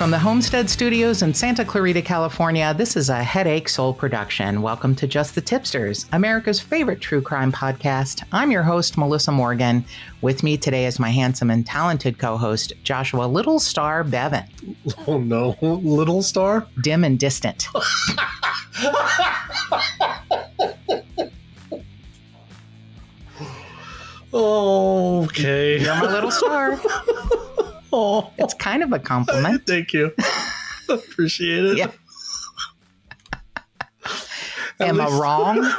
From the Homestead Studios in Santa Clarita, California, this is a Headache Soul production. Welcome to Just the Tip-Sters, America's favorite true crime podcast. I'm your host, Melissa Morgan. With me today is my handsome and talented co-host, Joshua Little Star Bevan. Oh no, Little Star? Dim and distant. Okay. You're my little star. Oh, it's kind of a compliment. Thank you. Appreciate it. Yeah. Am I wrong?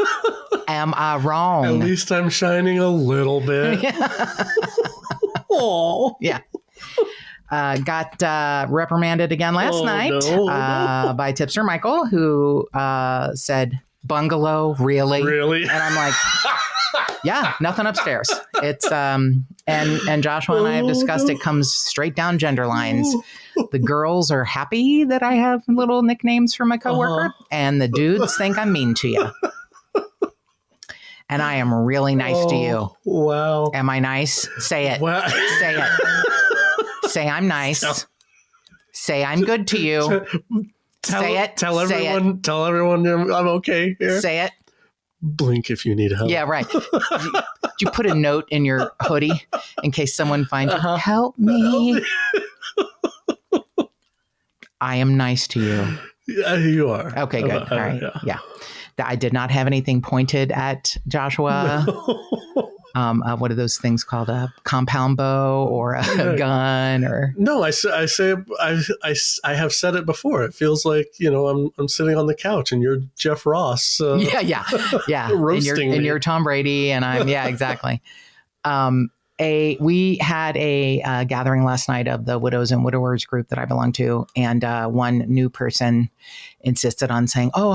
Am I wrong? At least I'm shining a little bit. Oh. Yeah. Got reprimanded again last night by Tipster Michael, who said, "Bungalow, really?" Really? And I'm like, yeah, nothing upstairs. It's and Joshua and I have discussed it comes straight down gender lines. The girls are happy that I have little nicknames for my coworker, and the dudes think I'm mean to you. And I am really nice to you. Wow. Am I nice? Say it. Wow. Say it. Say I'm nice. Say I'm good to you. Say it. Tell Say everyone. it. Tell everyone I'm okay here. Say it. Blink if you need help. Yeah, right. Did you put a note in your hoodie in case someone finds you? Help me. I am nice to you. Yeah, you are. Okay, good. All right. Yeah. I did not have anything pointed at Joshua. No. What are those things called? A compound bow or a gun or? No, I have said it before. It feels like, I'm sitting on the couch and you're Jeff Ross. Yeah. Roasting and you're Tom Brady and I'm, yeah, exactly. We had a gathering last night of the widows and widowers group that I belong to. And one new person insisted on saying, "Oh,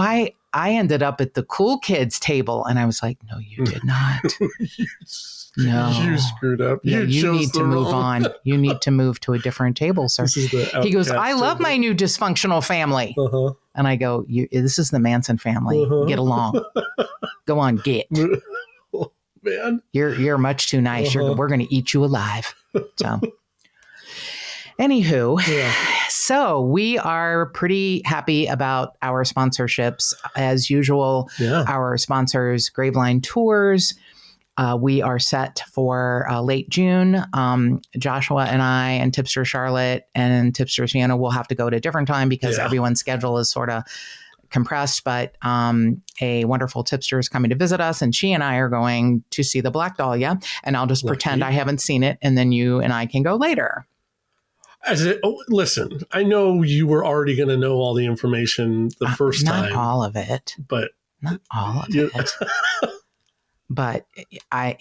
I ended up at the cool kids table." And I was like, "No, you did not. No, you screwed up. Yeah, you need to move on. You need to move to a different table, sir." He goes, "I love my new dysfunctional family." Uh-huh. And I go, "This is the Manson family. Uh-huh. Get along. Go on, get." Man, you're much too nice. Uh-huh. We're going to eat you alive. So, anywho, yeah. So we are pretty happy about our sponsorships as usual. Yeah. Our sponsors, Graveline Tours. We are set for late June. Joshua and I and Tipster Charlotte and Tipster Sienna will have to go at a different time because everyone's schedule is sort of compressed, but a wonderful tipster is coming to visit us, and she and I are going to see the Black Dahlia, and I'll just pretend I haven't seen it, and then you and I can go later. Listen, I know you were already going to know all the information the first time. Not all of it. But not all of it. But I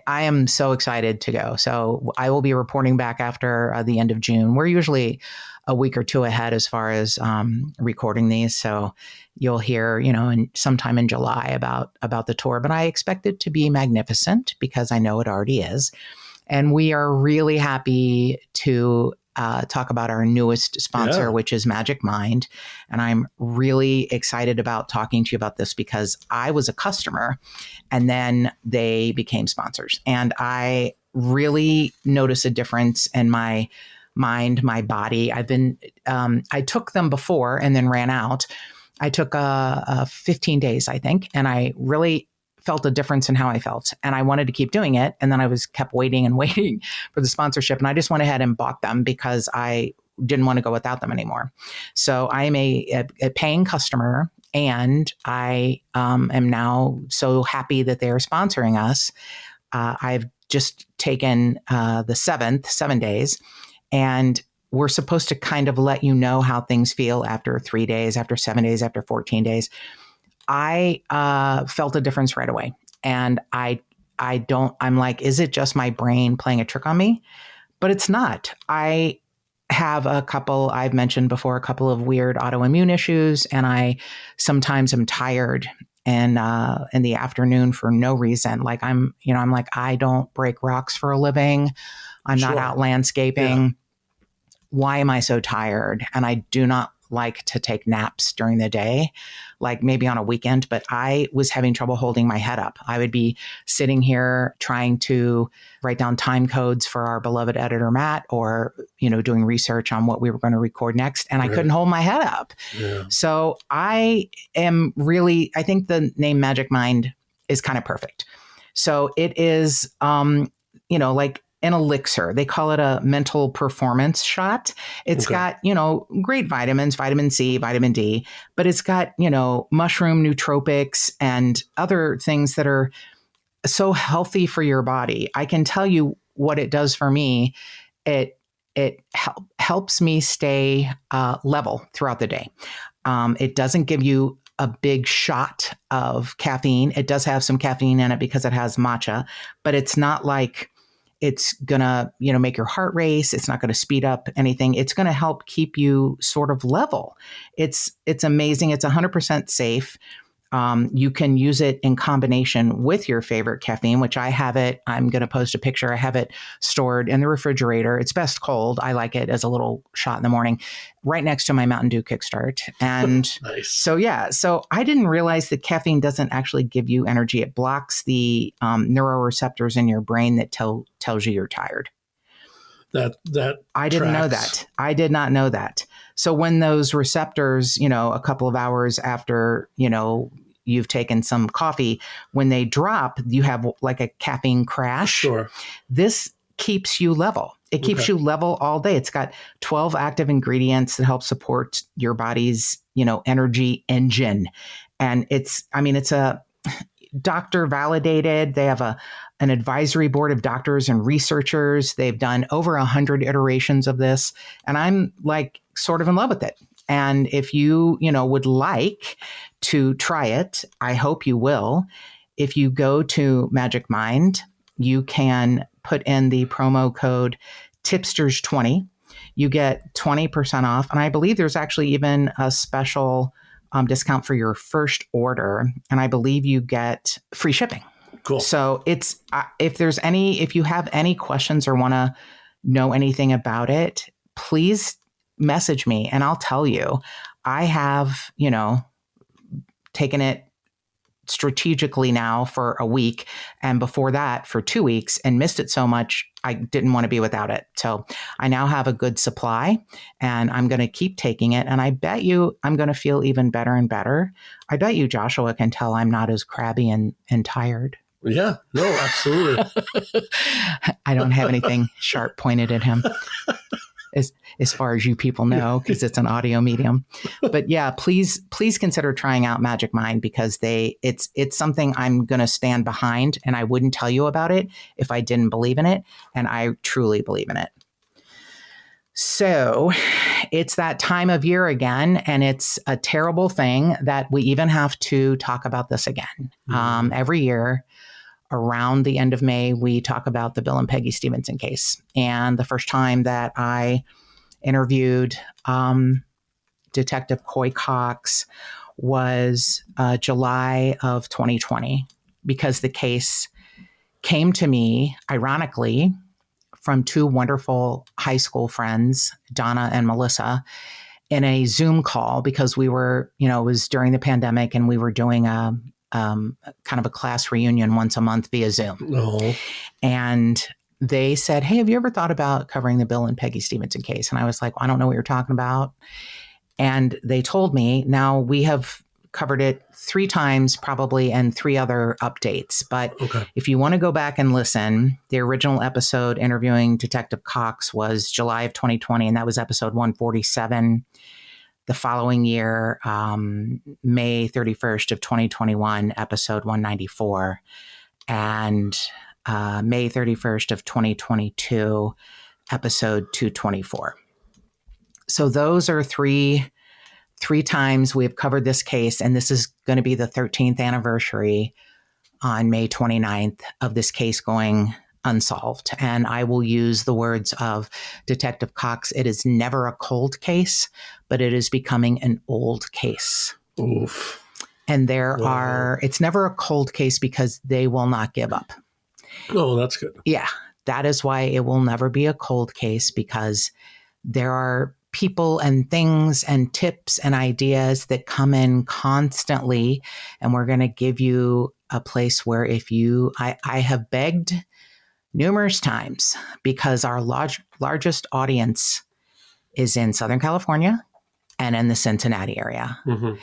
am so excited to go. So I will be reporting back after the end of June. We're usually a week or two ahead as far as recording these. So you'll hear, sometime in July about the tour. But I expect it to be magnificent because I know it already is. And we are really happy to talk about our newest sponsor, which is Magic Mind. And I'm really excited about talking to you about this because I was a customer and then they became sponsors. And I really notice a difference in my mind, my body. I took them before and then ran out. I took 15 days, I think, and I really felt a difference in how I felt. And I wanted to keep doing it. And then I kept waiting and waiting for the sponsorship. And I just went ahead and bought them because I didn't want to go without them anymore. So I am a paying customer, and I am now so happy that they are sponsoring us. I've just taken the 7 days, and we're supposed to kind of let you know how things feel after 3 days, after 7 days, after 14 days. I felt a difference right away. And I'm like, is it just my brain playing a trick on me? But it's not. I have I've mentioned before, a couple of weird autoimmune issues. And I sometimes am tired in the afternoon for no reason. Like I'm like, I don't break rocks for a living. I'm not out landscaping. Yeah. Why am I so tired? And I do not like to take naps during the day, like maybe on a weekend, but I was having trouble holding my head up. I would be sitting here trying to write down time codes for our beloved editor, Matt, or, doing research on what we were going to record next. And I couldn't hold my head up. Yeah. So I think the name Magic Mind is kind of perfect. So it is, like an elixir. They call it a mental performance shot. It's got, great vitamins, vitamin C, vitamin D, but it's got, mushroom nootropics and other things that are so healthy for your body. I can tell you what it does for me. It helps me stay level throughout the day. It doesn't give you a big shot of caffeine. It does have some caffeine in it because it has matcha, but it's not like it's going to, make your heart race. It's not going to speed up anything. It's going to help keep you sort of level. It's amazing. It's 100% safe. You can use it in combination with your favorite caffeine, which I have it. I'm going to post a picture. I have it stored in the refrigerator. It's best cold. I like it as a little shot in the morning, right next to my Mountain Dew Kickstart. And nice. So I didn't realize that caffeine doesn't actually give you energy. It blocks the neuroreceptors in your brain that tells you you're tired. That I didn't know that. I did not know that. So when those receptors, a couple of hours after, you've taken some coffee, when they drop, you have like a caffeine crash. Sure. This keeps you level. It keeps you level all day. It's got 12 active ingredients that help support your body's, energy engine. And it's a doctor validated. They have an advisory board of doctors and researchers. They've done over 100 iterations of this. And I'm like sort of in love with it. And if you, would like to try it, I hope you will. If you go to Magic Mind, you can put in the promo code Tip-Sters20. You get 20% off. And I believe there's actually even a special discount for your first order. And I believe you get free shipping. Cool. So it's, if you have any questions or want to know anything about it, please message me and I'll tell you. I have, taken it strategically now for a week, and before that for 2 weeks, and missed it so much I didn't want to be without it. So I now have a good supply and I'm going to keep taking it. And I bet you I'm going to feel even better and better. I bet you Joshua can tell I'm not as crabby and tired. Yeah, no, absolutely. I don't have anything sharp pointed at him. As far as you people know, because it's an audio medium. But yeah, please consider trying out Magic Mind, because it's something I'm going to stand behind, and I wouldn't tell you about it if I didn't believe in it. And I truly believe in it. So it's that time of year again, and it's a terrible thing that we even have to talk about this again. Every year around the end of May, we talk about the Bill and Peggy Stephenson case. And the first time that I interviewed Detective Coy Cox was July of 2020, because the case came to me, ironically, from two wonderful high school friends, Donna and Melissa, in a Zoom call, because we were, it was during the pandemic and we were doing a kind of a class reunion once a month via Zoom. Oh. And they said, "Hey, have you ever thought about covering the Bill and Peggy Stephenson case?" And I was like, "Well, I don't know what you're talking about." And they told me, now we have covered it 3 times probably and 3 other updates. But if you want to go back and listen, the original episode interviewing Detective Cox was July of 2020, and that was episode 147. The following year, May 31st of 2021, episode 194, and May 31st of 2022, episode 224. So those are three times we've covered this case, and this is going to be the 13th anniversary on May 29th of this case going unsolved. And I will use the words of Detective Cox: "It is never a cold case, but it is becoming an old case." Oof. And it's never a cold case because they will not give up. Oh, that's good. Yeah, that is why it will never be a cold case, because there are people and things and tips and ideas that come in constantly. And we're going to give you a place where I have begged numerous times because our largest audience is in Southern California and in the Cincinnati area. Mm-hmm.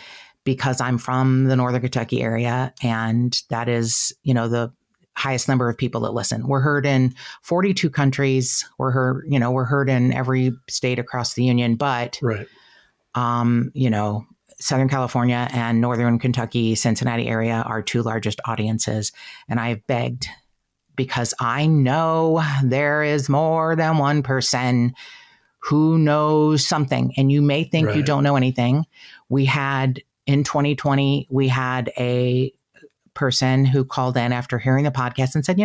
Because I'm from the Northern Kentucky area, and that is, the highest number of people that listen. We're heard in 42 countries. We're heard in every state across the union, but, right. Southern California and Northern Kentucky, Cincinnati area are two largest audiences. And I've begged because I know there is more than one person who knows something, and you may think you don't know anything. In 2020, we had a person who called in after hearing the podcast and said,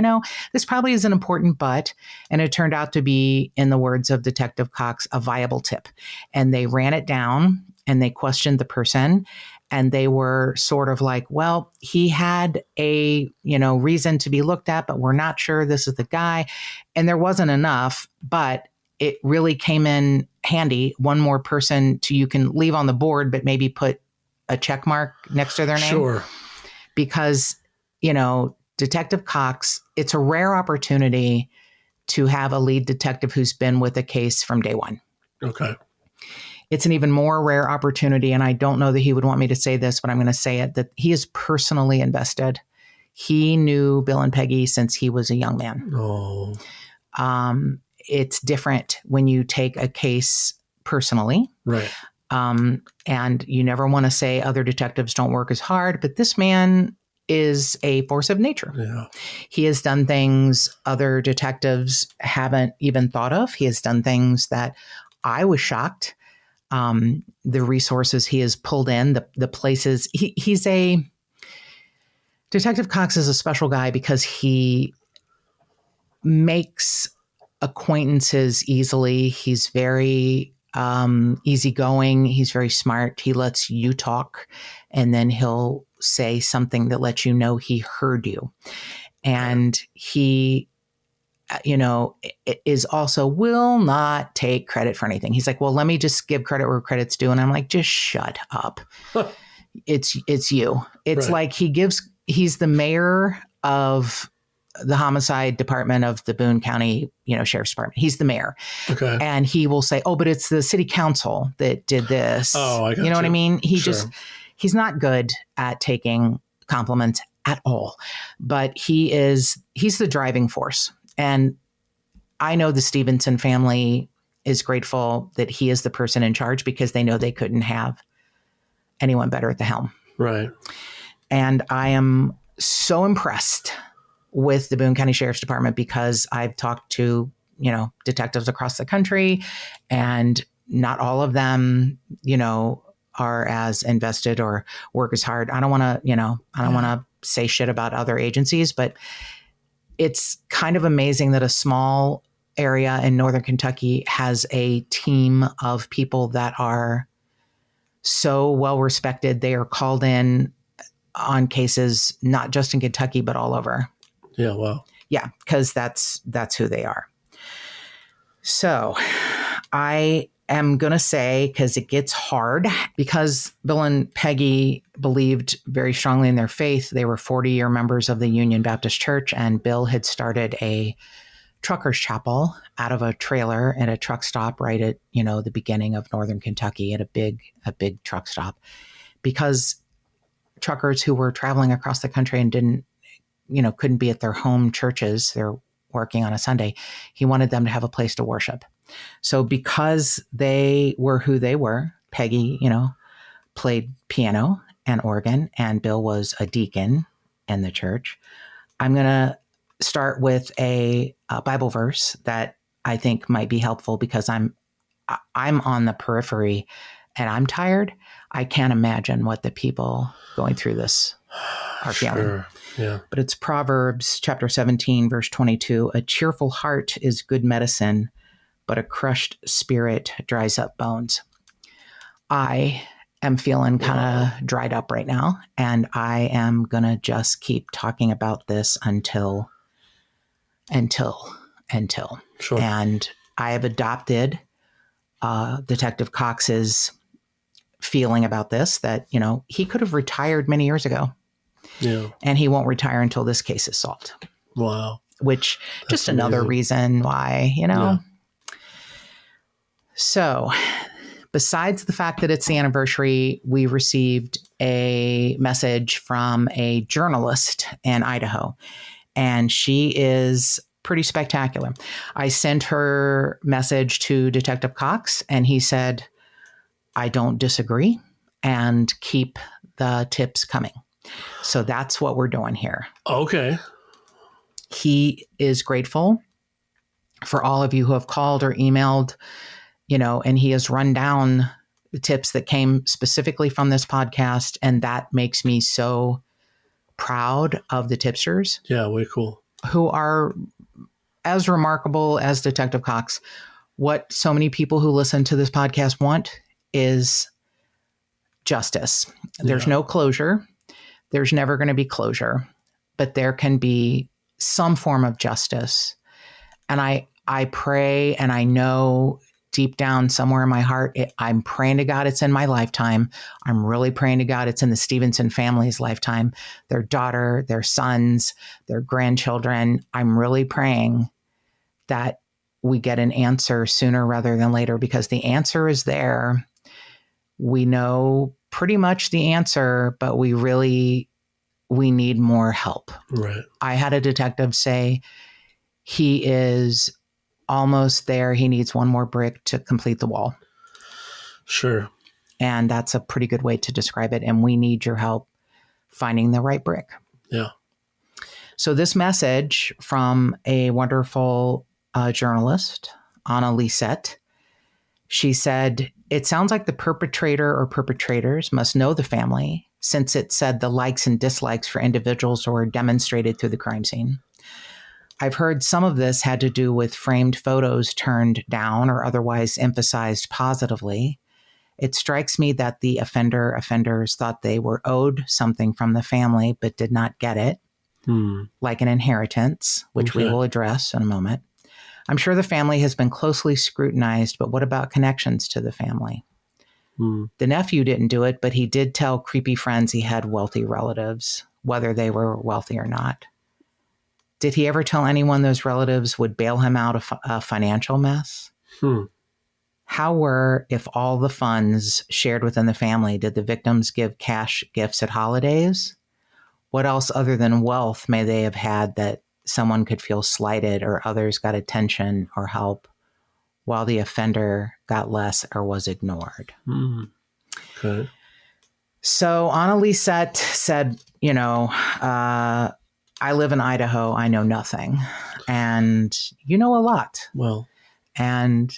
this probably isn't important, but, and it turned out to be, in the words of Detective Cox, a viable tip. And they ran it down and they questioned the person, and they were sort of like, well, he had a, reason to be looked at, but we're not sure this is the guy. And there wasn't enough, but it really came in handy. One more person you can leave on the board, but maybe put a check mark next to their name. Sure. Because, Detective Cox, it's a rare opportunity to have a lead detective who's been with a case from day one. Okay. It's an even more rare opportunity, and I don't know that he would want me to say this, but I'm going to say it, that he is personally invested. He knew Bill and Peggy since he was a young man. Oh. It's different when you take a case personally. Right. And you never want to say other detectives don't work as hard, but this man is a force of nature. Yeah. He has done things other detectives haven't even thought of. He has done things that I was shocked. The resources he has pulled in, the places Detective Cox is a special guy because he makes acquaintances easily. He's very easygoing. He's very smart. He lets you talk, and then he'll say something that lets you know he heard you. And he, is also will not take credit for anything. He's like, well, let me just give credit where credit's due. And I'm like, just shut up. It's you. It's like he's the mayor of the homicide department of the Boone County, Sheriff's Department. He's the mayor. Okay. And he will say, oh, but it's the city council that did this. Oh, I got you. Know what I mean? Sure. He's not good at taking compliments at all, but he's the driving force. And I know the Stephenson family is grateful that he is the person in charge because they know they couldn't have anyone better at the helm. Right. And I am so impressed with the Boone County Sheriff's Department because I've talked to, detectives across the country, and not all of them, are as invested or work as hard. I don't want to, say shit about other agencies, but it's kind of amazing that a small area in Northern Kentucky has a team of people that are so well respected. They are called in on cases, not just in Kentucky, but all over. Yeah. Wow. Yeah. Because that's who they are. So I am going to say, because it gets hard, because Bill and Peggy believed very strongly in their faith. They were 40-year members of the Union Baptist Church, and Bill had started a trucker's chapel out of a trailer at a truck stop right at, the beginning of Northern Kentucky, at a big truck stop, because truckers who were traveling across the country and couldn't be at their home churches, they're working on a Sunday, he wanted them to have a place to worship. So because they were who they were, Peggy, played piano and organ, and Bill was a deacon in the church, I'm going to start with a Bible verse that I think might be helpful, because I'm on the periphery and I'm tired. I can't imagine what the people going through this are feeling. Sure. Yeah. But it's Proverbs chapter 17, verse 22. A cheerful heart is good medicine, but a crushed spirit dries up bones. I am feeling kind of dried up right now, and I am going to just keep talking about this until. Sure. And I have adopted Detective Cox's feeling about this, that, he could have retired many years ago. Yeah. And he won't retire until this case is solved. Wow. Which, That's just another amazing. reason why, Yeah. So, besides the fact that it's the anniversary, we received a message from a journalist in Idaho, and she is pretty spectacular. I sent her message to Detective Cox, and he said, I don't disagree, and keep the tips coming. So that's what we're doing here. Okay. He is grateful for all of you who have called or emailed, and he has run down the tips that came specifically from this podcast. And that makes me so proud of the Tipsters. Yeah, way cool. Who are as remarkable as Detective Cox. What so many people who listen to this podcast want is justice. There's no closure. There's never going to be closure, but there can be some form of justice. And I pray, and I know deep down somewhere in my heart, I'm praying to God it's in my lifetime. I'm really praying to God it's in the Stephenson family's lifetime, their daughter, their sons, their grandchildren. I'm really praying that we get an answer sooner rather than later, because the answer is there. We know pretty much the answer, but we need more help. Right. I had a detective say he is almost there. He needs one more brick to complete the wall. Sure. And that's a pretty good way to describe it. And we need your help finding the right brick. Yeah. So this message from a wonderful journalist, Anna Lisette, she said, it sounds like the perpetrator or perpetrators must know the family, since it said the likes and dislikes for individuals were demonstrated through the crime scene. I've heard some of this had to do with framed photos turned down or otherwise emphasized positively. It strikes me that the offenders thought they were owed something from the family, but did not get it, like an inheritance, which we will address in a moment. I'm sure the family has been closely scrutinized, but what about connections to the family? The nephew didn't do it, but he did tell creepy friends he had wealthy relatives, whether they were wealthy or not. Did he ever tell anyone those relatives would bail him out of a financial mess? How were, if all the funds shared within the family, did the victims give cash gifts at holidays? What else other than wealth may they have had that someone could feel slighted or others got attention or help while the offender got less or was ignored? Okay. So Anna Lisette said, I live in Idaho. I know nothing. And you know a lot. Well. And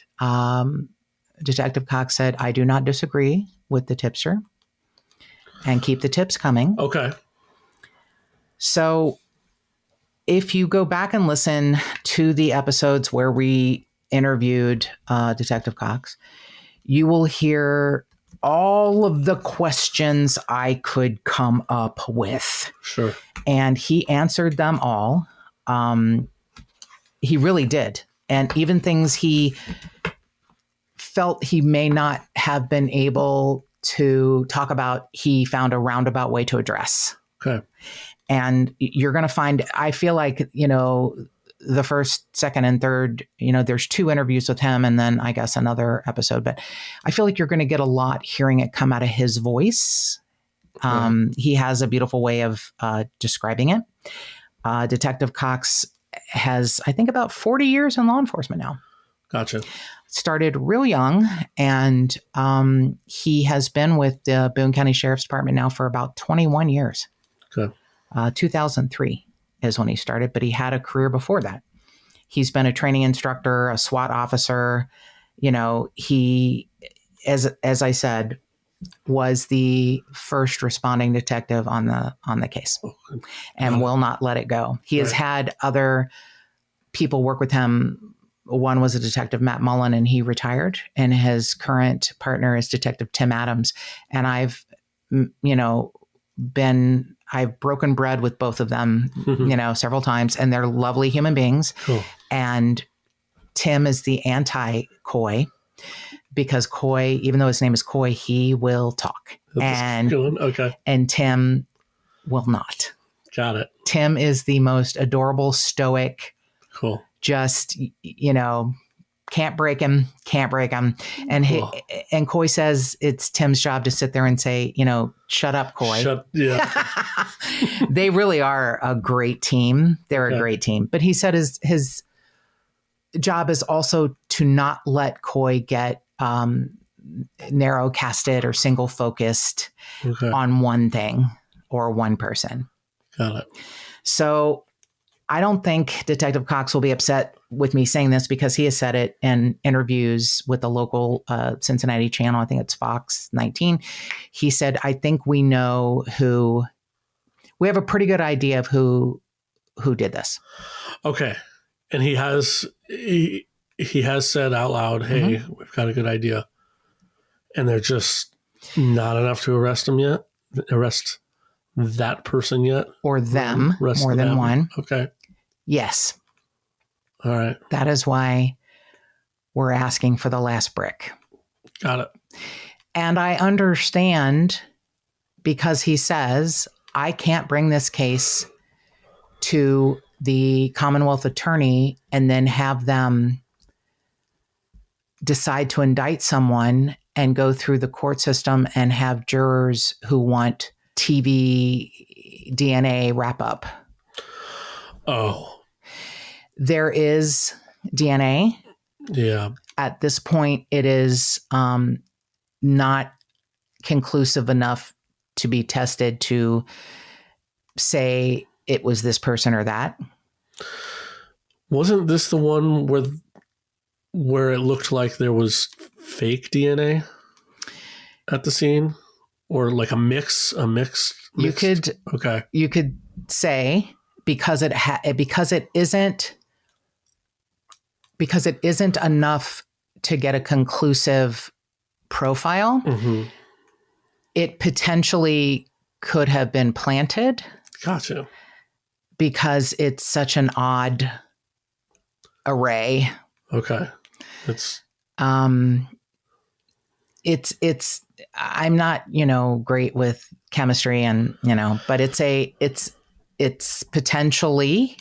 Detective Cox said, I do not disagree with the tipster, and keep the tips coming. Okay. So if you go back and listen to the episodes where we interviewed Detective Cox, you will hear all of the questions I could come up with. Sure. And he answered them all. He really did. And even things he felt he may not have been able to talk about, he found a roundabout way to address. Okay. And you're going to find, I feel like, the first, second, and third, there's 2 interviews with him and then I guess another episode, but I feel like you're going to get a lot hearing it come out of his voice. He has a beautiful way of describing it. Detective Cox has, I think, about 40 years in law enforcement now. Gotcha. Started real young, and he has been with the Boone County Sheriff's Department now for about 21 years. Okay. 2003 is when he started, but he had a career before that. He's been a training instructor, a SWAT officer. He, as I said, was the first responding detective on the case, and will not let it go. He has had other people work with him. One was a detective, Matt Mullen, and he retired, and his current partner is Detective Tim Adams. And I've broken bread with both of them, several times, and they're lovely human beings. Cool. And Tim is the anti-coy. because Coy, even though his name is Coy, he will talk. Okay. And Tim will not. Got it. Tim is the most adorable, stoic, Cool. just, can't break him. And Cool. and Coy says it's Tim's job to sit there and say, shut up, Coy. Yeah. They really are a great team. They're a great team. But he said his job is also to not let Coy get narrow casted or single focused on one thing or one person. Got it. So I don't think Detective Cox will be upset with me saying this because he has said it in interviews with the local Cincinnati channel. I think it's Fox 19. He said, I think we know we have a pretty good idea of who did this. Okay. And he has said out loud, hey, we've got a good idea. And they're just not enough to arrest that person yet? Or them, more than one. Okay. Yes. All right. That is why we're asking for the last brick. Got it. And I understand because he says, I can't bring this case to the Commonwealth attorney and then have them decide to indict someone and go through the court system and have jurors who want TV DNA wrap up. Oh. There is DNA. Yeah. At this point, it is not conclusive enough to be tested to say it was this person or that. Wasn't this the one where it looked like there was fake DNA at the scene, or like a mixed? You could say because it isn't enough to get a conclusive profile. Mm-hmm. It potentially could have been planted. Gotcha. Because it's such an odd array. Okay. It's I'm not, great with chemistry and, but it's potentially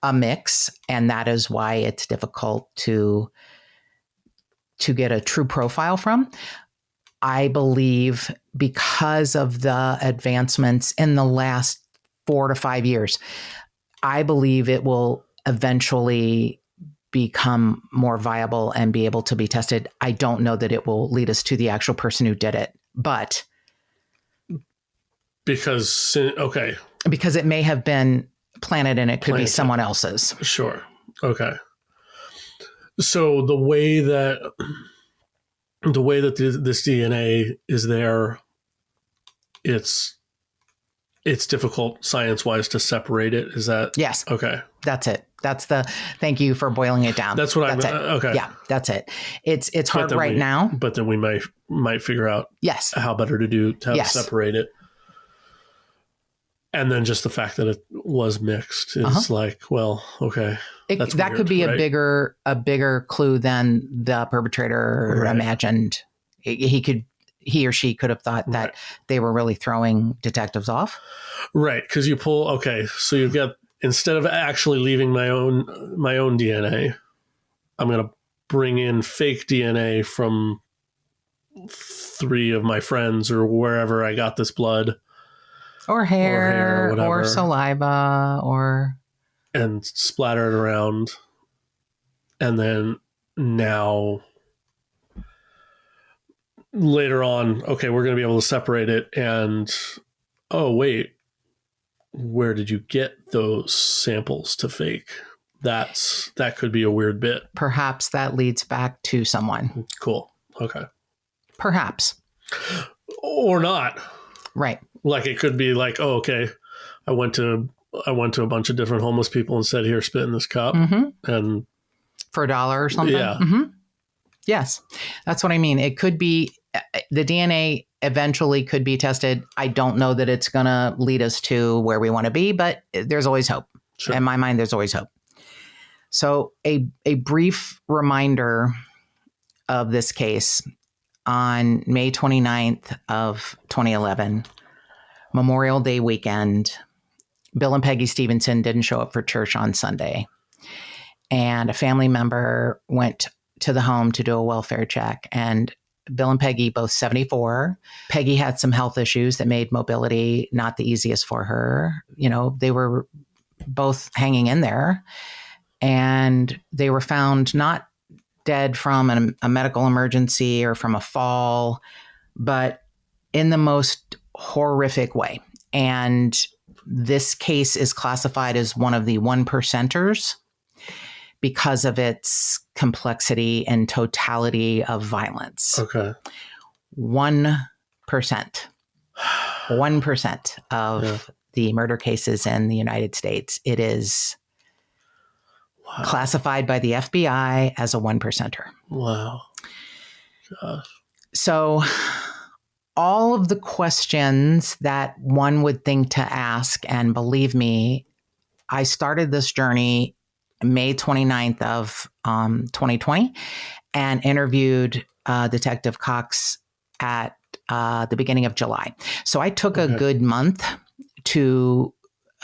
a mix, and that is why it's difficult to get a true profile from. I believe because of the advancements in the last 4 to 5 years, I believe it will eventually become more viable and be able to be tested. I don't know that it will lead us to the actual person who did it, but because it may have been planted and it could be someone else's. Sure. Okay. So the way that this DNA is there, it's difficult science-wise to separate it. Is that? Yes. Okay. That's it. Thank you for boiling it down. That's what okay. Yeah, that's it. It's hard right now. But then we might figure out how better to separate it. And then just the fact that it was mixed is like, well, okay. That weird, could be right? a bigger clue than the perpetrator imagined. He or she could have thought that they were really throwing detectives off. Right. Because you pull, so you get, instead of actually leaving my own DNA, I'm going to bring in fake DNA from 3 of my friends or wherever I got this blood. Or hair or saliva and splatter it around. And then now later on, we're going to be able to separate it. And, oh, wait, where did you get those samples to fake? That could be a weird bit. Perhaps that leads back to someone. Cool. Okay. Perhaps. Or not. Right. Like it could be like, oh, okay, I went to a bunch of different homeless people and said, here, spit in this cup. And for $1 or something. Yeah. Mm-hmm. Yes. That's what I mean. It could be, the DNA eventually could be tested. I don't know that it's going to lead us to where we want to be, but there's always hope. Sure. In my mind, there's always hope. So a brief reminder of this case, on May 29th of 2011, Memorial Day weekend, Bill and Peggy Stephenson didn't show up for church on Sunday. And a family member went to the home to do a welfare check. And Bill and Peggy, both 74. Peggy had some health issues that made mobility not the easiest for her. You know, they were both hanging in there. And they were found not dead from a medical emergency or from a fall, but in the most horrific way. And this case is classified as one of the 1%ers because of its complexity and totality of violence. Okay. 1%. 1% of the murder cases in the United States. It is classified by the FBI as a 1%er. Wow. Gosh. So all of the questions that one would think to ask, and believe me, I started this journey May 29th of 2020 and interviewed Detective Cox at the beginning of July. So I took a good month to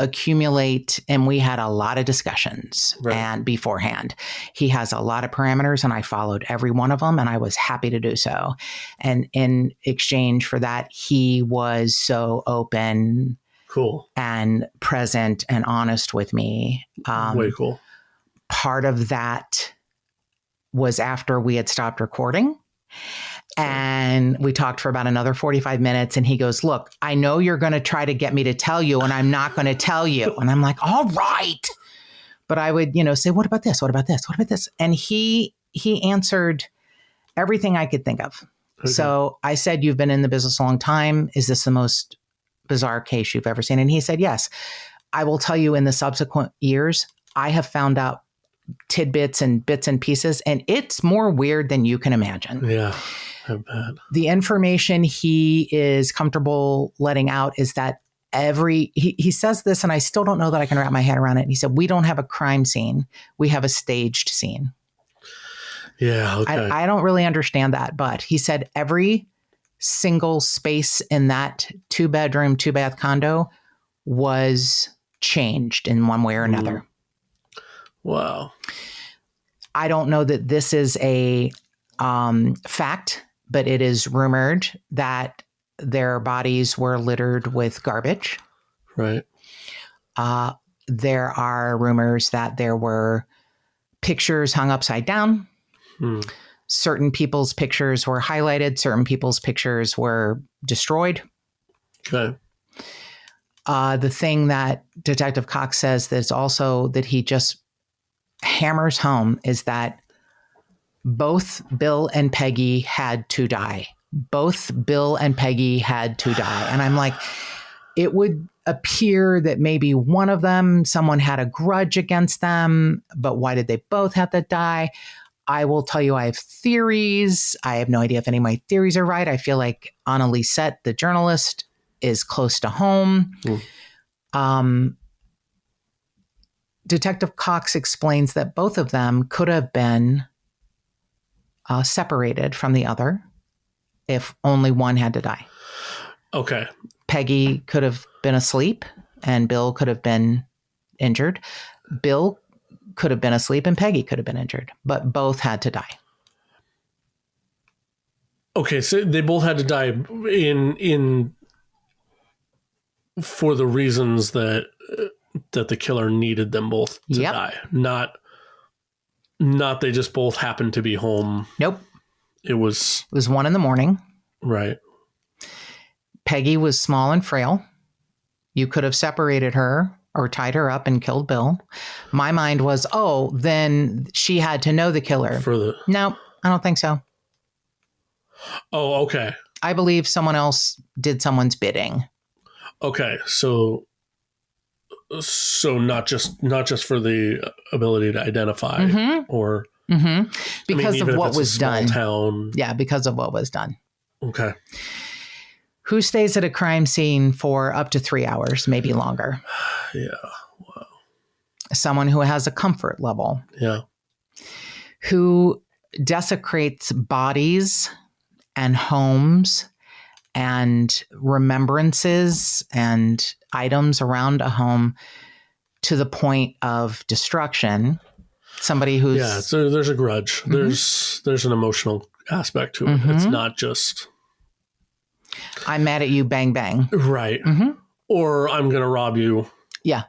accumulate, and we had a lot of discussions and beforehand. He has a lot of parameters, and I followed every one of them, and I was happy to do so. And in exchange for that, he was so open, and present and honest with me. Way cool. Part of that was after we had stopped recording. And we talked for about another 45 minutes. And he goes, look, I know you're going to try to get me to tell you, and I'm not going to tell you. And I'm like, all right. But I would, say, what about this? What about this? What about this? And he answered everything I could think of. Okay. So I said, you've been in the business a long time. Is this the most bizarre case you've ever seen? And he said, yes. I will tell you, in the subsequent years, I have found out tidbits and bits and pieces, and it's more weird than you can imagine. Yeah. I bet. The information he is comfortable letting out is that he says this, and I still don't know that I can wrap my head around it. He said, we don't have a crime scene. We have a staged scene. Yeah. Okay. I don't really understand that, but he said every single space in that 2-bedroom, 2-bath condo was changed in one way or another. Wow. I don't know that this is a fact, but it is rumored that their bodies were littered with garbage. Right. There are rumors that there were pictures hung upside down. Certain people's pictures were highlighted. Certain people's pictures were destroyed. Okay. The thing that Detective Cox says that's also that he just hammers home is that both Bill and Peggy had to die. Both Bill and Peggy had to die. And I'm like, it would appear that maybe one of them, someone had a grudge against them, but why did they both have to die? I will tell you, I have theories. I have no idea if any of my theories are right. I feel like Anna Lisette, the journalist, is close to home. Detective Cox explains that both of them could have been separated from the other if only one had to die. Okay. Peggy could have been asleep and Bill could have been injured. Bill could have been asleep and Peggy could have been injured, but both had to die. Okay, so they both had to die in for the reasons that the killer needed them both to die. Not they just both happened to be home. Nope. It was 1 a.m. Right. Peggy was small and frail. You could have separated her or tied her up and killed Bill. My mind was, then she had to know the killer. No, I don't think so. Oh, okay. I believe someone else did someone's bidding. Okay, so not just for the ability to identify or because of what was done. Town. Yeah, because of what was done. Okay. Who stays at a crime scene for up to 3 hours, maybe longer? Yeah. Wow. Someone who has a comfort level. Yeah. Who desecrates bodies and homes and remembrances and items around a home to the point of destruction. Somebody who's so there's a grudge. There's an emotional aspect to it. It's not just I'm mad at you, bang bang. Right. Or I'm going to rob you. Yeah.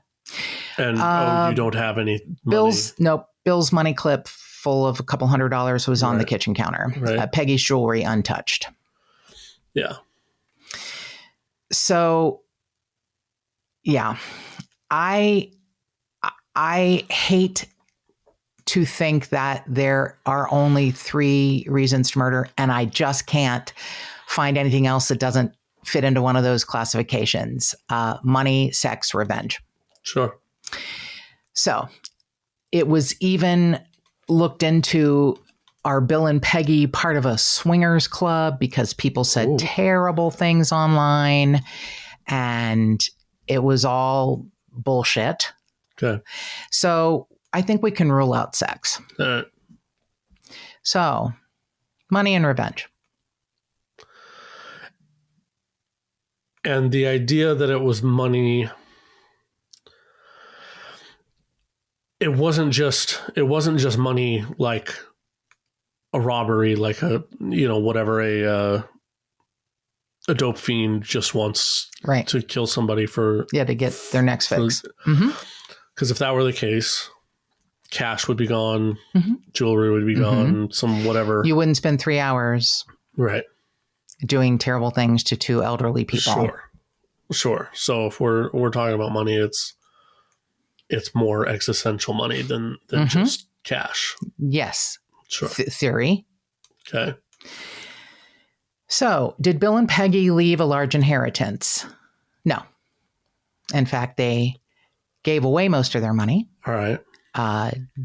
And you don't have any money. Bill's money clip full of a couple $100 was on the kitchen counter. Right. Peggy's jewelry untouched. Yeah. So, yeah, I hate to think that there are only 3 reasons to murder, and I just can't find anything else that doesn't fit into one of those classifications. Money, sex, revenge. Sure. So it was even looked into, are Bill and Peggy part of a swingers club, because people said terrible things online, and it was all bullshit. Okay. So I think we can rule out sex. So money and revenge. And the idea that it was money, it wasn't just money like a robbery, like a dope fiend just wants to kill somebody to get their next fix. Because if that were the case, cash would be gone, jewelry would be gone, some whatever. You wouldn't spend 3 hours doing terrible things to 2 elderly people. Sure. So if we're talking about money, it's more existential money than just cash. Yes. Sure. Theory. Okay. So, did Bill and Peggy leave a large inheritance? No. In fact, they gave away most of their money. All right.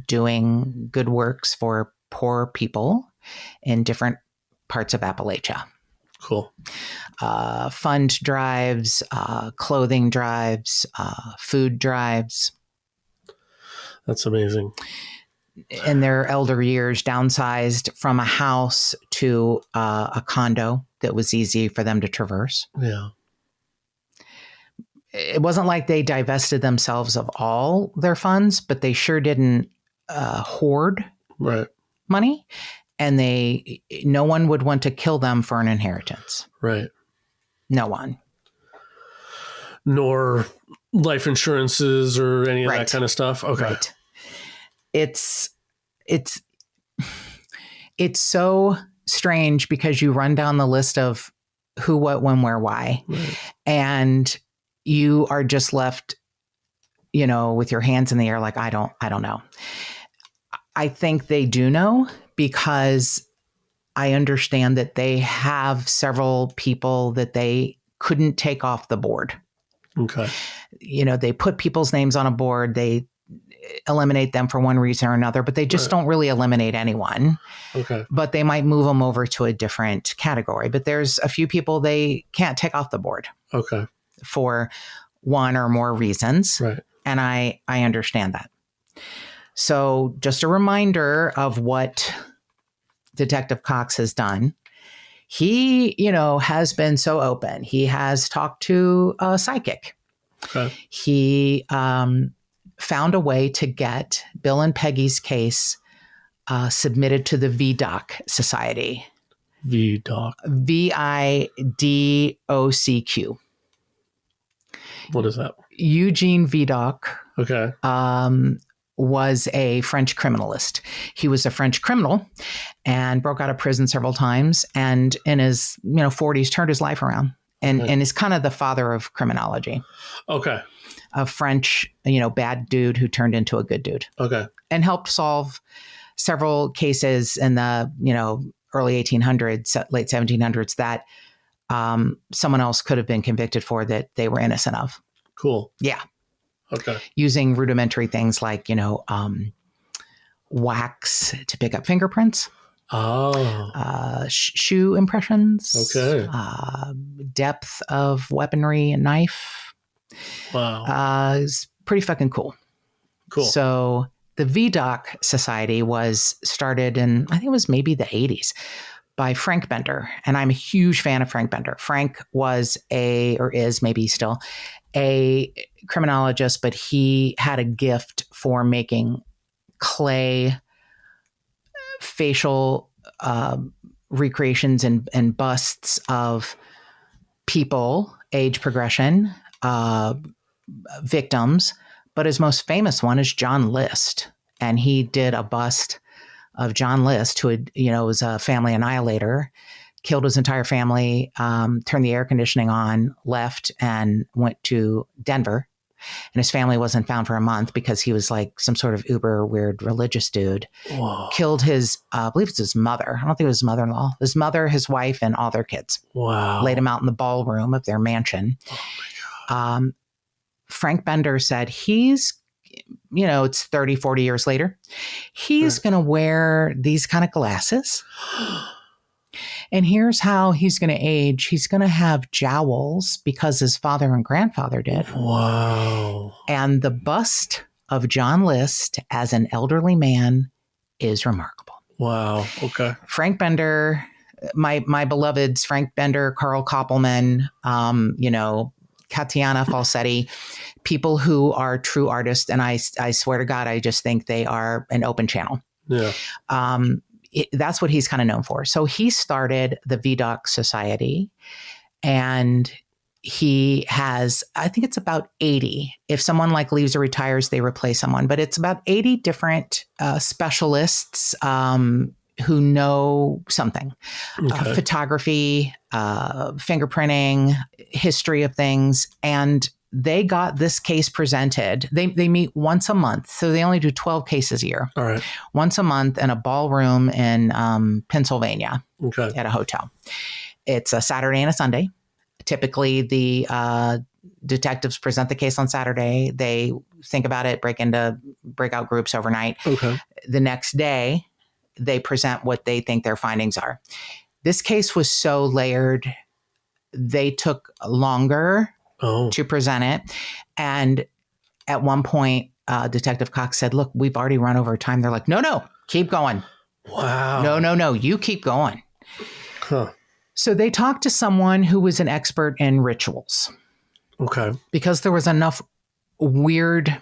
Doing good works for poor people in different parts of Appalachia. Cool. Fund drives, clothing drives, food drives. That's amazing. In their elder years, downsized from a house to a condo that was easy for them to traverse. Yeah. It wasn't like they divested themselves of all their funds, but they sure didn't hoard money. And no one would want to kill them for an inheritance. Right. No one. Nor life insurances or any of that kind of stuff. Okay. Right. It's so strange because you run down the list of who, what, when, where, why. Right. And you are just left, with your hands in the air. Like, I don't know. I think they do know, because I understand that they have several people that they couldn't take off the board. Okay. They put people's names on a board. They eliminate them for one reason or another, but they just don't really eliminate anyone. Okay. But they might move them over to a different category. But there's a few people they can't take off the board. Okay. For one or more reasons. Right. And I understand that. So just a reminder of what Detective Cox has done. He, has been so open. He has talked to a psychic. Okay. He found a way to get Bill and Peggy's case submitted to the VDOC Society. VDOC. VIDOCQ. What is that? Eugene Vidocq. Okay. Was a French criminalist. He was a French criminal and broke out of prison several times, and in his 40s turned his life around and is kind of the father of criminology. Okay. A French, bad dude who turned into a good dude. Okay. And helped solve several cases in the, early 1800s, late 1700s that someone else could have been convicted for that they were innocent of. Cool. Yeah. Okay. Using rudimentary things like, wax to pick up fingerprints. Oh. Shoe impressions. Okay. Depth of weaponry and knife. Wow. It's pretty fucking cool. Cool. So The VDOC Society was started in, I think it was maybe the 80s, by Frank Bender. And I'm a huge fan of Frank Bender. Frank was or is maybe still, a criminologist, but he had a gift for making clay facial recreations and busts of people, age progression, victims. But his most famous one is John List. And he did a bust of John List, who had, was a family annihilator, killed his entire family, turned the air conditioning on, left, and went to Denver. And his family wasn't found for a month because he was like some sort of uber weird religious dude. Whoa. Killed his, I believe it's his mother. I don't think it was his mother-in-law. His mother, his wife, and all their kids. Wow. Laid him out in the ballroom of their mansion. Oh my God. Frank Bender said he's, it's 30, 40 years later. He's going to wear these kind of glasses. And here's how he's going to age. He's going to have jowls because his father and grandfather did. Wow. And the bust of John List as an elderly man is remarkable. Wow. Okay. Frank Bender, my beloveds, Frank Bender, Carl Koppelman, Tatiana Falsetti, people who are true artists. And I swear to God, I just think they are an open channel. Yeah. That's what he's kind of known for. So he started the VDOC Society, and he has, I think it's about 80. If someone like leaves or retires, they replace someone, but it's about 80 different specialists who know something. Okay. Photography, fingerprinting, history of things. And they got this case presented. They meet once a month. So they only do 12 cases a year. All right. Once a month in a ballroom in Pennsylvania. Okay. At a hotel. It's a Saturday and a Sunday. Typically, the detectives present the case on Saturday. They think about it, break into breakout groups overnight. Okay. The next day, they present what they think their findings are. This case was so layered, they took longer to present it. And at one point, Detective Cox said, "Look, we've already run over time." They're like, no, keep going. Wow. No, you keep going. Huh. So they talked to someone who was an expert in rituals. Okay. Because there was enough weird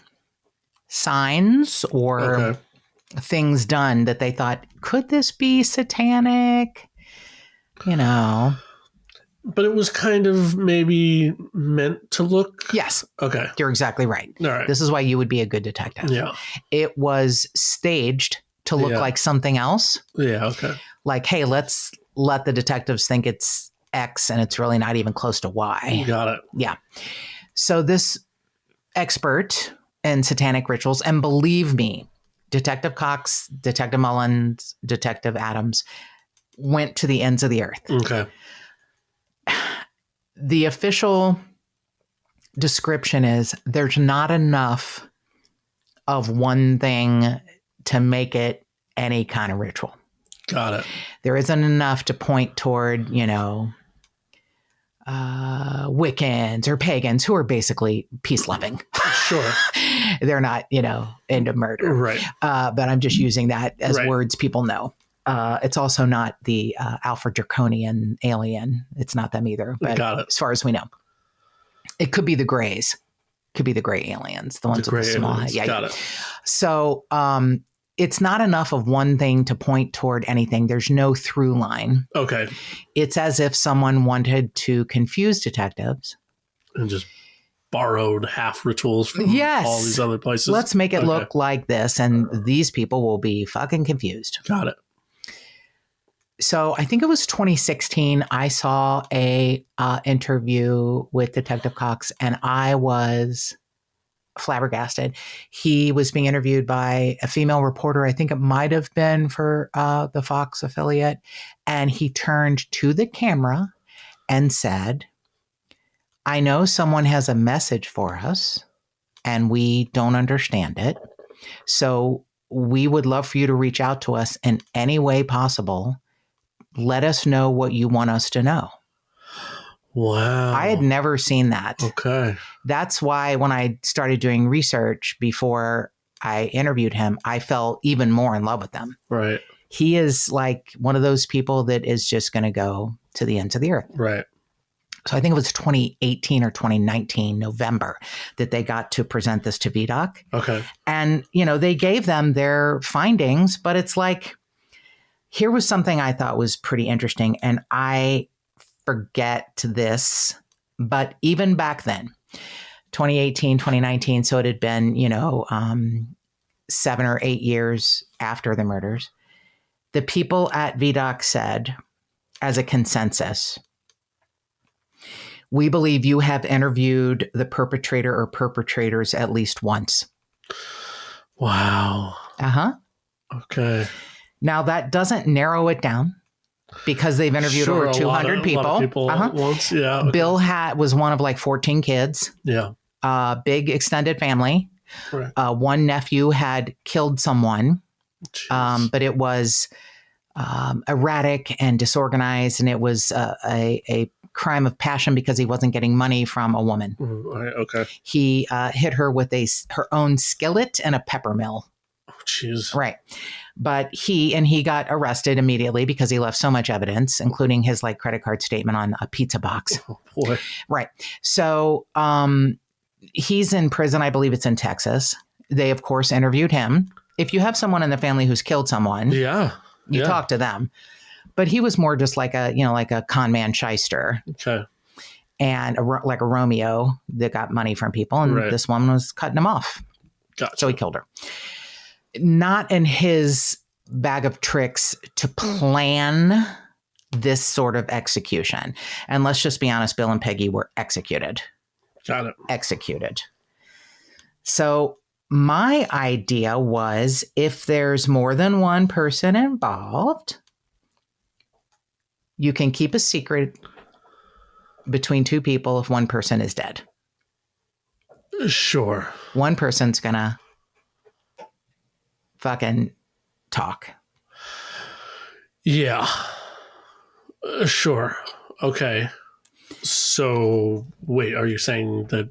signs or things done that they thought, could this be satanic? But it was kind of maybe meant to look. Yes. Okay. You're exactly right. All right. This is why you would be a good detective. Yeah. It was staged to look like something else. Yeah. Okay. Like, hey, let's let the detectives think it's X and it's really not even close to Y. Got it. Yeah. So this expert in satanic rituals, and believe me, Detective Cox, Detective Mullins, Detective Adams went to the ends of the earth. Okay. The official description is there's not enough of one thing to make it any kind of ritual. Got it. There isn't enough to point toward, Wiccans or pagans who are basically peace-loving. Sure. They're not, into murder. Right. But I'm just using that as words people know. It's also not the Alpha Draconian alien. It's not them either. But Got it. As far as we know, it could be the Greys. Could be the gray aliens, the ones with the small head. Yeah. Got it. So it's not enough of one thing to point toward anything. There's no through line. Okay. It's as if someone wanted to confuse detectives. And just borrowed half rituals from all these other places. Let's make it look like this, and these people will be fucking confused. Got it. So I think it was 2016. I saw a interview with Detective Cox, and I was flabbergasted. He was being interviewed by a female reporter. I think it might have been for the Fox affiliate. And he turned to the camera and said, "I know someone has a message for us and we don't understand it. So we would love for you to reach out to us in any way possible. Let us know what you want us to know." Wow. I had never seen that. Okay. That's why when I started doing research before I interviewed him, I fell even more in love with them. Right. He is like one of those people that is just going to go to the ends of the earth. Right. So I think it was 2018 or 2019, November, that they got to present this to VDOC. Okay. And, they gave them their findings, but it's like, here was something I thought was pretty interesting. And I forget this, but even back then, 2018, 2019, so it had been, 7 or 8 years after the murders, the people at VDOC said, as a consensus, we believe you have interviewed the perpetrator or perpetrators at least once. Wow. Uh-huh. Okay. Now, that doesn't narrow it down because they've interviewed over 200 people. A lot of people once. Yeah. Okay. Bill was one of like 14 kids. Yeah. Big extended family. Right. One nephew had killed someone, but it was erratic and disorganized, and it was a crime of passion because he wasn't getting money from a woman. Right, okay. He hit her with her own skillet and a pepper mill. Oh, jeez. Right. But he got arrested immediately because he left so much evidence, including his like credit card statement on a pizza box. Oh, boy. Right. So he's in prison. I believe it's in Texas. They, of course, interviewed him. If you have someone in the family who's killed someone, you talk to them. But he was more just like a con man shyster. Okay. And like a Romeo that got money from people. And this woman was cutting him off. Gotcha. So he killed her. Not in his bag of tricks to plan this sort of execution. And let's just be honest, Bill and Peggy were executed. Got it. Executed. So my idea was, if there's more than one person involved, you can keep a secret between two people if one person is dead. Sure. One person's gonna fucking talk. Yeah. Sure. Okay. So, wait, are you saying that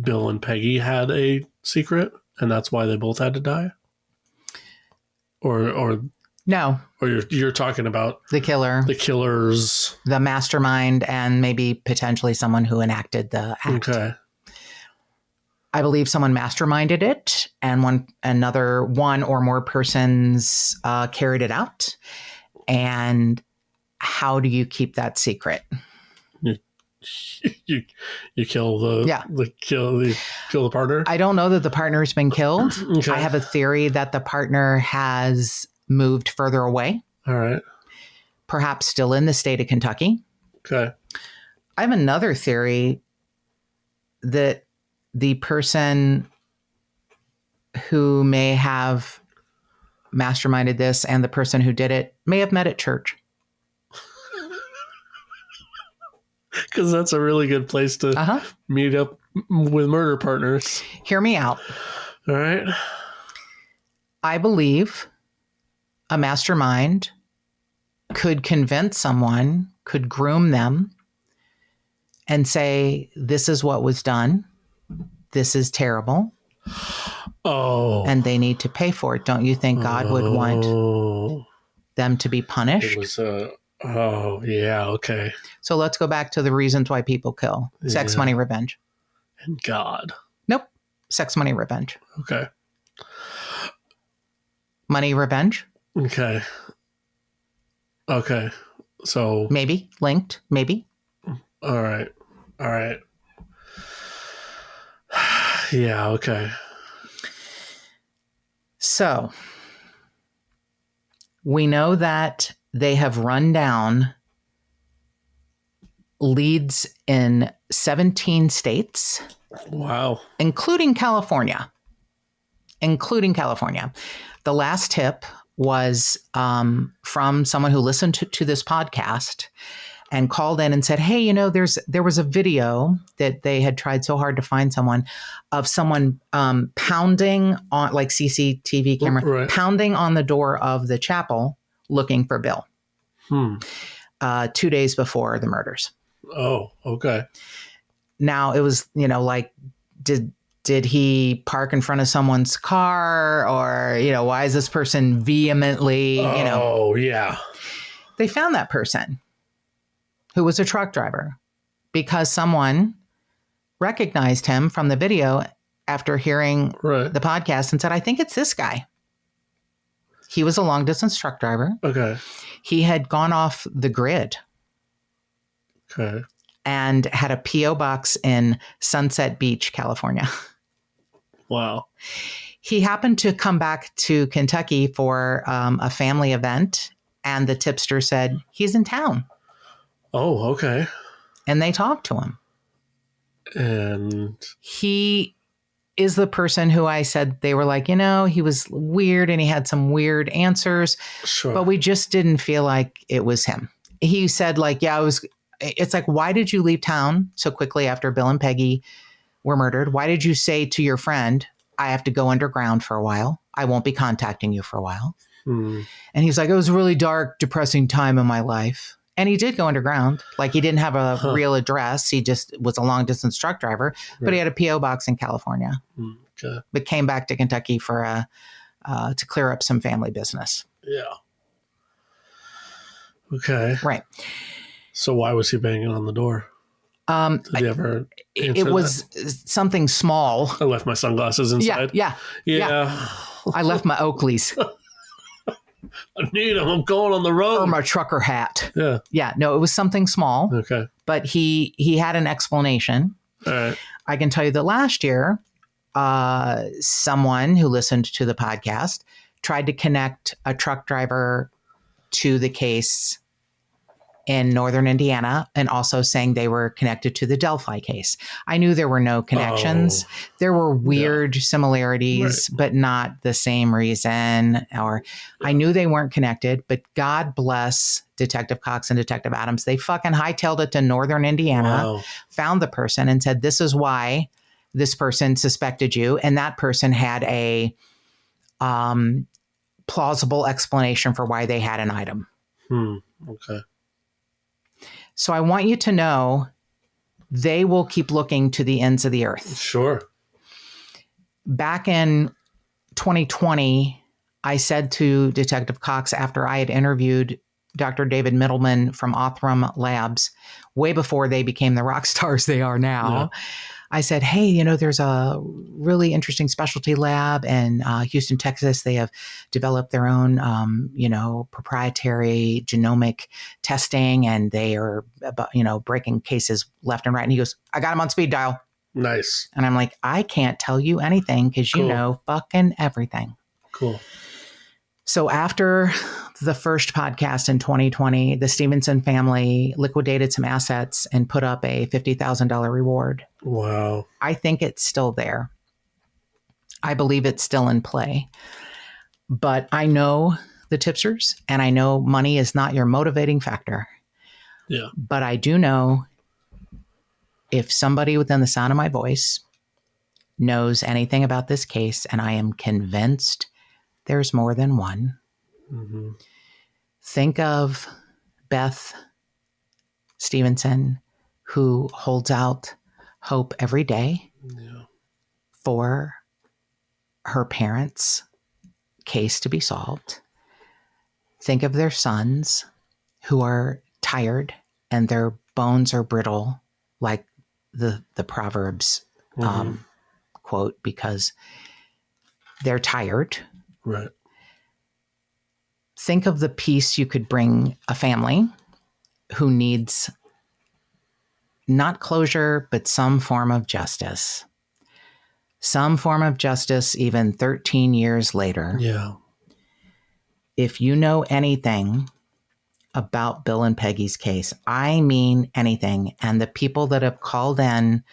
Bill and Peggy had a secret and that's why they both had to die? Or no. Or you're talking about the killers, the mastermind, and maybe potentially someone who enacted the act. Okay. I believe someone masterminded it, and one or more persons carried it out. And how do you keep that secret? You kill the partner? I don't know that the partner's been killed. Okay. I have a theory that the partner has moved further away. All right. Perhaps still in the state of Kentucky. Okay. I have another theory that the person who may have masterminded this and the person who did it may have met at church. Because that's a really good place to meet up with murder partners. Hear me out. All right. I believe a mastermind could convince someone, could groom them, and say, this is what was done. This is terrible. Oh. And they need to pay for it. Don't you think God would want them to be punished? It was oh, yeah, okay. So let's go back to the reasons why people kill. Sex, money, revenge. And God. Nope. Sex, money, revenge. Okay. Money, revenge. Okay. Okay. So. Maybe. Linked. Maybe. All right. All right. Yeah, okay. So. We know that they have run down leads in 17 states. Wow. Including California. The last tip was from someone who listened to this podcast and called in and said, hey, there was a video that they had tried so hard to find someone of someone pounding on, like CCTV camera, pounding on the door of the chapel looking for Bill 2 days before the murders. Oh, okay. Now it was, did Did he park in front of someone's car? Or, why is this person vehemently, Oh, yeah. They found that person who was a truck driver because someone recognized him from the video after hearing the podcast and said, I think it's this guy. He was a long distance truck driver. Okay. He had gone off the grid. Okay. And had a P.O. box in Sunset Beach, California. Wow. He happened to come back to Kentucky for a family event, and the tipster said, he's in town. Oh, okay. And they talked to him. And he is the person who I said they were like, he was weird and he had some weird answers, but we just didn't feel like it was him. He said like, it's like, why did you leave town so quickly after Bill and Peggy were murdered? Why did you say to your friend, I have to go underground for a while. I won't be contacting you for a while. And he's like, it was a really dark, depressing time in my life. And he did go underground. Like he didn't have a real address. He just was a long distance truck driver, but he had a P.O. box in California, but came back to Kentucky for to clear up some family business. Yeah. Okay. Right. So why was he banging on the door? Did he ever it was something small. I left my sunglasses inside. Yeah. I left my Oakleys. I need them. I'm going on the road. Or my trucker hat. Yeah. Yeah. No, it was something small. Okay. But he had an explanation. All right. I can tell you that last year, someone who listened to the podcast tried to connect a truck driver to the case in northern Indiana, and also saying they were connected to the Delphi case. I knew there were no connections. There were weird similarities, but not the same reason. I knew they weren't connected, but God bless Detective Cox and Detective Adams. They fucking hightailed it to northern Indiana, found the person and said, this is why this person suspected you. And that person had a plausible explanation for why they had an item. Okay. So I want you to know they will keep looking to the ends of the earth. Sure. Back in 2020, I said to Detective Cox after I had interviewed Dr. David Middleman from Othram Labs, way before they became the rock stars they are now, I said, hey, there's a really interesting specialty lab in Houston, Texas. They have developed their own, proprietary genomic testing, and they are, breaking cases left and right. And he goes, I got him on speed dial. Nice. And I'm like, I can't tell you anything because you know fucking everything. Cool. So after the first podcast in 2020, the Stephenson family liquidated some assets and put up a $50,000 reward. Wow. I think it's still there. I believe it's still in play. But I know the tipsters, and I know money is not your motivating factor. Yeah. But I do know if somebody within the sound of my voice knows anything about this case, and I am convinced there's more than one. Mm-hmm. Think of Beth Stephenson, who holds out hope every day for her parents' case to be solved. Think of their sons who are tired and their bones are brittle, like the Proverbs quote, because they're tired. Right. Think of the peace you could bring a family who needs not closure, but some form of justice. Some form of justice even 13 years later. Yeah. If you know anything about Bill and Peggy's case, I mean anything, and the people that have called in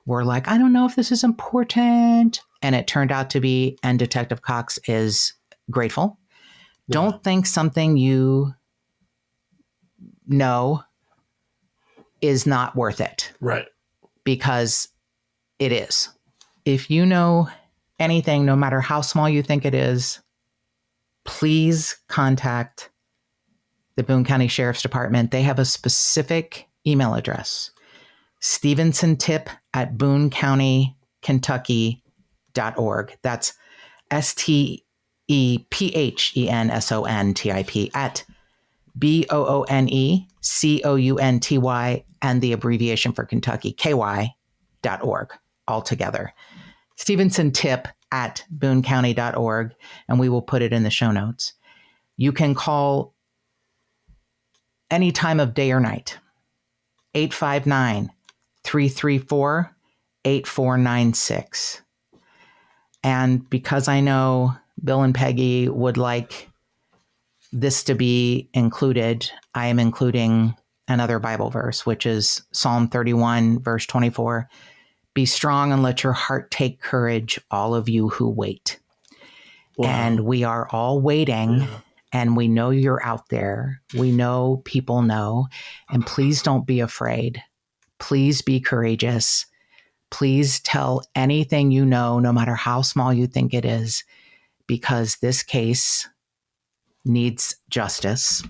were like, I don't know if this is important, and it turned out to be, and Detective Cox is grateful. Don't think something you know is not worth it. Right. Because it is. If you know anything, no matter how small you think it is, please contact the Boone County Sheriff's Department. They have a specific email address, StevensonTip@BooneCountyKC.gov. booncountyphenotype.org. That's STEPHENSONTIP at BOONECOUNTY and the abbreviation for Kentucky, KY.org altogether. Stephenson tip at booncounty.org, and we will put it in the show notes. You can call any time of day or night, 859-334-8496. And because I know Bill and Peggy would like this to be included, I am including another Bible verse, which is Psalm 31, verse 24. Be strong and let your heart take courage, all of you who wait. Wow. And we are all waiting. Yeah. And we know you're out there. We know people know. And please don't be afraid. Please be courageous. Please tell anything you know, no matter how small you think it is, because this case needs justice.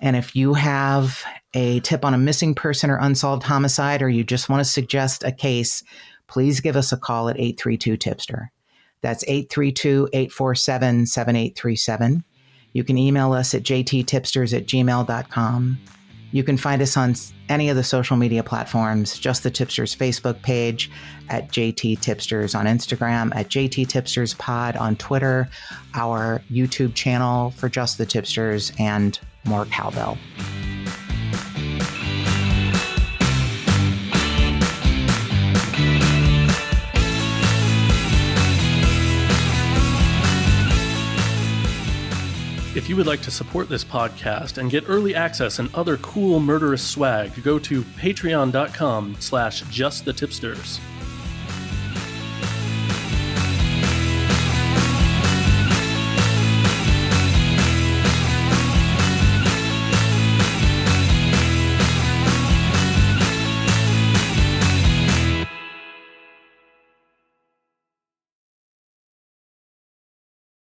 And if you have a tip on a missing person or unsolved homicide, or you just want to suggest a case, please give us a call at 832-TIPSTER. That's 832-847-7837. You can email us at jttipsters@gmail.com. You can find us on any of the social media platforms, Just the Tipsters Facebook page, at JT Tipsters on Instagram, at JT Tipsters Pod on Twitter, our YouTube channel for Just the Tipsters, and more cowbell. If you would like to support this podcast and get early access and other cool murderous swag, go to patreon.com/justthetipsters.